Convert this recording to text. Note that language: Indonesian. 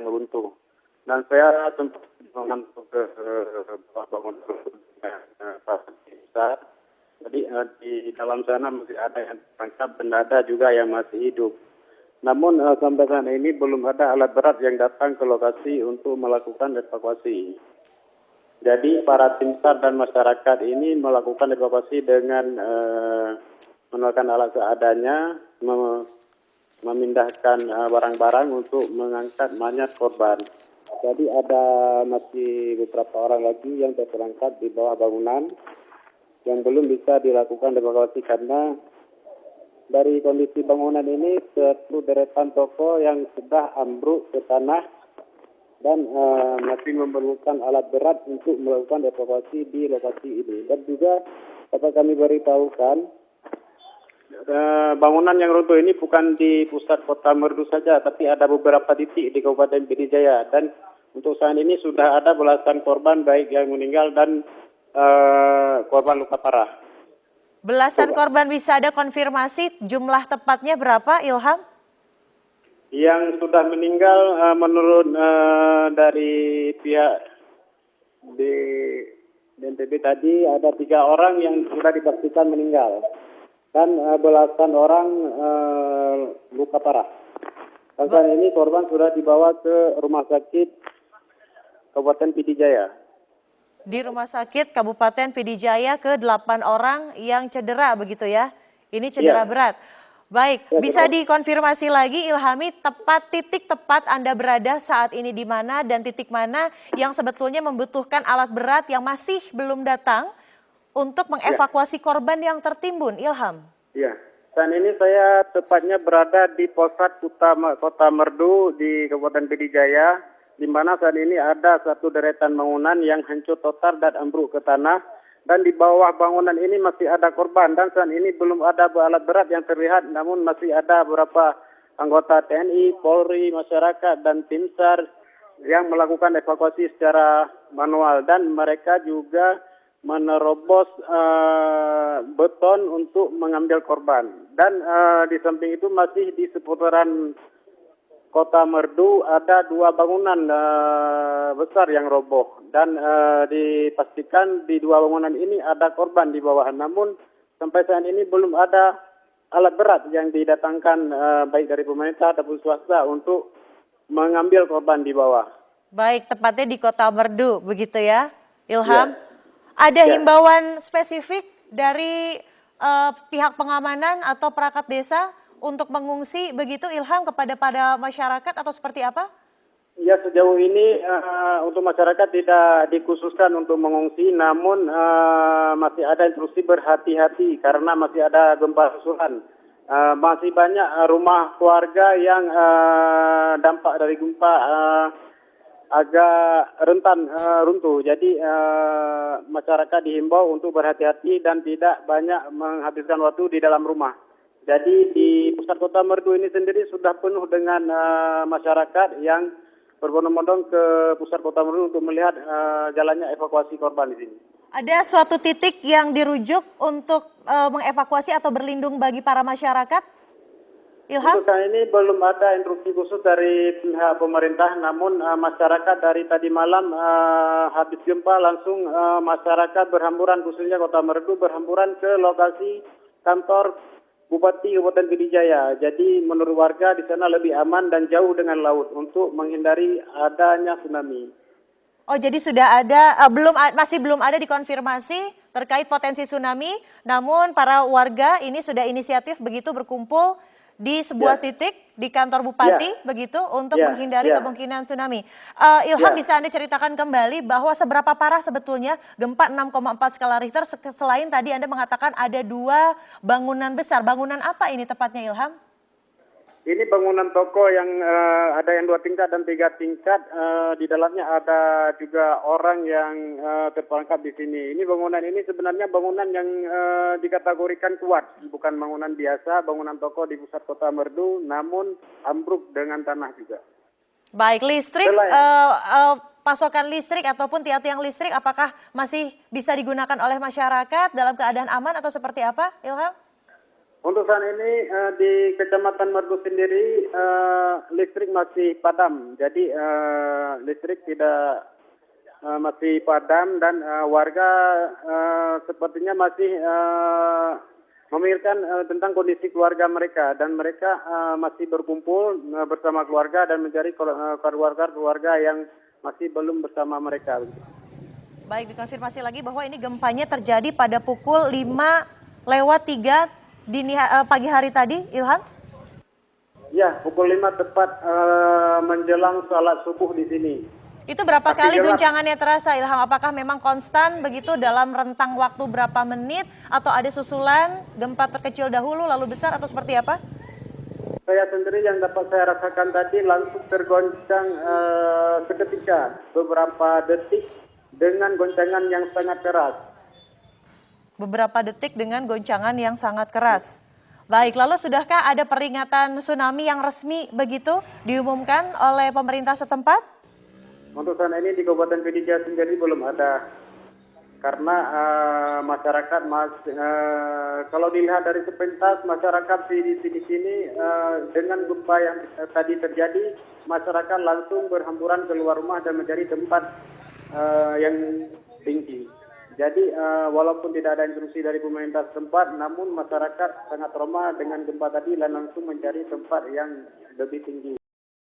yang runtuh. Dan saya sempat memantau ke bawah bangunan besar. Jadi di dalam sana masih ada yang tertangkap dan ada juga yang masih hidup. Namun sampai saat ini belum ada alat berat yang datang ke lokasi untuk melakukan evakuasi. Jadi para tim SAR dan masyarakat ini melakukan evakuasi dengan menggunakan alat seadanya, memindahkan barang-barang untuk mengangkat mayat korban. Jadi ada masih beberapa orang lagi yang terperangkap di bawah bangunan yang belum bisa dilakukan evakuasi karena dari kondisi bangunan ini satu deretan toko yang sudah ambruk ke tanah dan masih memerlukan alat berat untuk melakukan evakuasi di lokasi ini. Dan juga dapat kami beritahukan bangunan yang runtuh ini bukan di pusat kota Merdu saja, tapi ada beberapa titik di Kabupaten Pidijaya. Dan untuk saat ini sudah ada belasan korban baik yang meninggal dan korban luka parah. Belasan korban, bisa ada konfirmasi jumlah tepatnya berapa, Ilham? Yang sudah meninggal menurut dari pihak di BNPB tadi ada 3 orang yang sudah dipastikan meninggal dan belasan orang luka parah. Dan saat ini korban sudah dibawa ke rumah sakit Kabupaten Pidijaya. Di rumah sakit Kabupaten Pidijaya ke 8 orang yang cedera begitu ya? Ini cedera berat. Baik, bisa dikonfirmasi lagi Ilhami, titik tepat Anda berada saat ini di mana dan titik mana yang sebetulnya membutuhkan alat berat yang masih belum datang untuk mengevakuasi korban yang tertimbun, Ilham? Iya, saat ini saya tepatnya berada di Polsek Kota Merdu di Kabupaten Pidijaya, di mana saat ini ada satu deretan bangunan yang hancur total dan ambruk ke tanah. Dan di bawah bangunan ini masih ada korban. Dan saat ini belum ada alat berat yang terlihat, namun masih ada beberapa anggota TNI, Polri, masyarakat, dan tim SAR yang melakukan evakuasi secara manual. Dan mereka juga menerobos beton untuk mengambil korban. Dan di samping itu masih di seputaran Kota Merdu ada 2 bangunan besar yang roboh dan dipastikan di 2 bangunan ini ada korban di bawah. Namun sampai saat ini belum ada alat berat yang didatangkan baik dari pemerintah ataupun swasta untuk mengambil korban di bawah. Baik, tepatnya di Kota Merdu begitu ya, Ilham? Ada himbauan spesifik dari pihak pengamanan atau perangkat desa untuk mengungsi begitu, Ilham, kepada masyarakat atau seperti apa? Ya, sejauh ini untuk masyarakat tidak dikhususkan untuk mengungsi, namun masih ada instruksi berhati-hati karena masih ada gempa susulan. Masih banyak rumah keluarga yang dampak dari gempa agak rentan runtuh. Jadi masyarakat dihimbau untuk berhati-hati dan tidak banyak menghabiskan waktu di dalam rumah. Jadi di pusat kota Merdu ini sendiri sudah penuh dengan masyarakat yang berbondong-bondong ke pusat kota Merdu untuk melihat jalannya evakuasi korban di sini. Ada suatu titik yang dirujuk untuk mengevakuasi atau berlindung bagi para masyarakat, Ilham? Untuk saat ini belum ada instruksi khusus dari pihak pemerintah, namun masyarakat dari tadi malam habis gempa langsung masyarakat berhamburan, khususnya kota Merdu berhamburan ke lokasi kantor Bupati Kabupaten Pidijaya. Jadi menurut warga di sana lebih aman dan jauh dengan laut untuk menghindari adanya tsunami. Oh, jadi sudah ada, masih belum ada dikonfirmasi terkait potensi tsunami, namun para warga ini sudah inisiatif begitu berkumpul di sebuah titik di kantor Bupati begitu untuk menghindari kemungkinan tsunami. Ilham, bisa Anda ceritakan kembali bahwa seberapa parah sebetulnya gempa 6,4 skala Richter, selain tadi Anda mengatakan ada 2 bangunan besar. Bangunan apa ini tepatnya, Ilham? Ini bangunan toko yang ada yang 2 tingkat dan 3 tingkat. Di dalamnya ada juga orang yang terperangkap di sini. Ini bangunan ini sebenarnya bangunan yang dikategorikan kuat. Bukan bangunan biasa, bangunan toko di pusat kota Merdu, namun ambruk dengan tanah juga. Baik, listrik, pasokan listrik ataupun tiang-tiang listrik apakah masih bisa digunakan oleh masyarakat dalam keadaan aman atau seperti apa, Ilham? Untuk saat ini di Kecamatan Merdu sendiri listrik masih padam. Jadi listrik tidak masih padam dan warga sepertinya masih memikirkan tentang kondisi keluarga mereka dan mereka masih berkumpul bersama keluarga dan mencari keluarga yang masih belum bersama mereka. Baik, dikonfirmasi lagi bahwa ini gempanya terjadi pada pukul 5:03 pagi hari tadi, Ilham? Ya, pukul 5 tepat menjelang sholat subuh di sini. Itu berapa Tapi kali gelap. guncangannya terasa, Ilham? Apakah memang konstan begitu dalam rentang waktu berapa menit atau ada susulan gempa terkecil dahulu lalu besar atau seperti apa? Saya sendiri yang dapat saya rasakan tadi langsung tergoncang seketika beberapa detik dengan goncangan yang sangat keras. Beberapa detik dengan goncangan yang sangat keras. Baik, lalu sudahkah ada peringatan tsunami yang resmi begitu diumumkan oleh pemerintah setempat? Untuk saat ini di Kabupaten Pidijaya sendiri belum ada. Karena masyarakat kalau dilihat dari sepintas masyarakat di sini dengan gempa yang tadi terjadi, masyarakat langsung berhamburan keluar rumah dan mencari tempat yang tinggi. Jadi walaupun tidak ada instruksi dari pemerintah setempat, namun masyarakat sangat trauma dengan gempa tadi dan langsung mencari tempat yang lebih tinggi.